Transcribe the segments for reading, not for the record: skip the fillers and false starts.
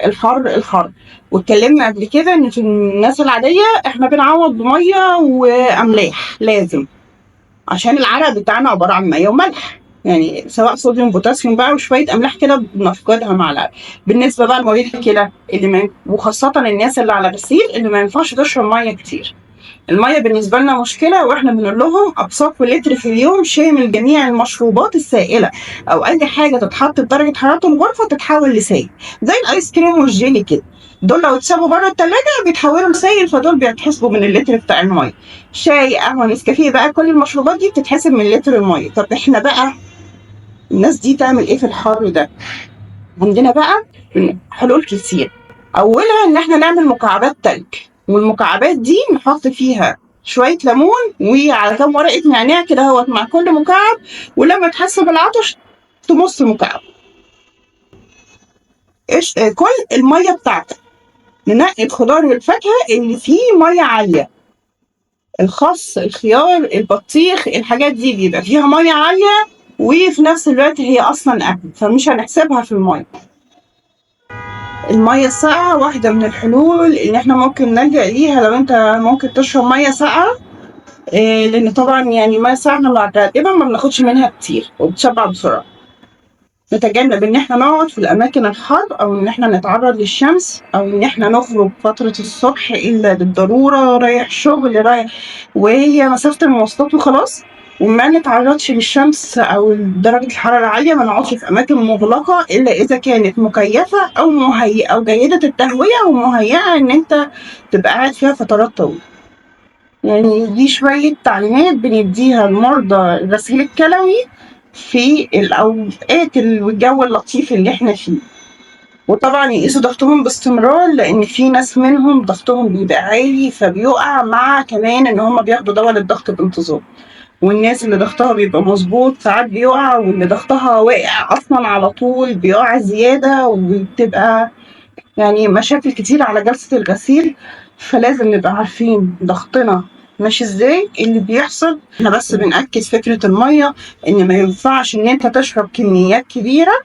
الحر. واتكلمنا قبل كده ان في الناس العاديه احنا بنعوض بميه واملاح لازم، عشان العرق بتاعنا عباره عن ميه وملح، يعني سواء صوديوم بوتاسيوم بقى وشويه املاح كده بنفقدها مع العرق. بالنسبه بقى لمريض الكلى وخاصه الناس اللي على غسيل اللي ما ينفعش تشرب ميه كتير. الميه بالنسبه لنا مشكله، واحنا بنقول لهم ابسط لتر في اليوم شامل جميع المشروبات السائله او اي حاجه تتحط بدرجه حراره الغرفه تتحول لسائل، زي الايس كريم والجيلي كده. دول لو اتسابوا بره الثلاجه بيتحولوا لسائل، فدول بيتحسبوا من اللتر بتاع الميه. شاي، قهوه، نسكافيه بقى، كل المشروبات دي بتتحسب من لتر الميه. طب احنا بقى الناس دي تعمل ايه في الحر ده؟ عندنا بقى حلول كتير. اولها ان احنا نعمل مكعبات تلج، والمكعبات دي نحط فيها شويه ليمون وعلى كام ورقه نعناع كده اهوت مع كل مكعب، ولما تحس بالعطش تمص مكعب. كل الميه بتاعتك، ننقي الخضار والفاكهه اللي فيه ميه عاليه، الخس، الخيار، البطيخ، الحاجات دي بيبقى فيها ميه عاليه، وفي نفس الوقت هي اصلا اكل فمش هنحسبها في الميه. الميه الساقعه واحده من الحلول اللي احنا ممكن نلجأ ليها لو انت ممكن تشرب ميه ساقعه. لان طبعا يعني الميه الساقعه احنا غالبا ما بناخدش منها كتير وبتشبع بسرعه. نتجنب ان احنا نقعد في الاماكن الحر، او ان احنا نتعرض للشمس، او ان احنا نخرج فتره الصبح الا للضروره، رايح شغل رايح وهي مسافه المواصلات وخلاص. وما نتعرضش للشمس او درجه الحراره العاليه، ما نقعدش في اماكن مغلقه الا اذا كانت مكيفه او مهيئه او جيده التهويه ومهيئه ان انت تبقى قاعد فيها فترات طويله. يعني دي شويه تعليمات بنديها لمرضى الغسيل الكلوي في الأوقات والجو اللطيف اللي احنا فيه. وطبعا يقيسوا ضغطهم باستمرار، لأن في ناس منهم ضغطهم بيبقى عالي فبيقع، مع كمان إن هم بياخدوا دواء للضغط بانتظام. والناس اللي ضغطها بيبقى مظبوط ساعات بيقع، واللي ضغطها واقع أصلا على طول بيقع زيادة، وبتبقى يعني مشاكل كتير على جلسة الغسيل. فلازم نبقى عارفين ضغطنا ماشي ازاي، اللي بيحصل. احنا بس بنأكد فكرة المية، ان ما ينفعش ان انت تشرب كميات كبيرة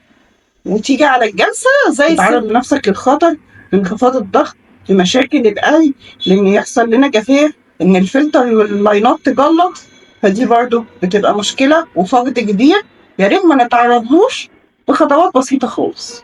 وتيجي على الجلسة زي تعرض نفسك للخطر، لانخفاض الضغط، لمشاكل القلب، لان يحصل لنا جفاف، ان الفلتر واللاينات تجلط. فدي برضو بتبقى مشكلة وفقد كبير، يا ريت ما نتعرضلوش بخطوات بسيطة خالص.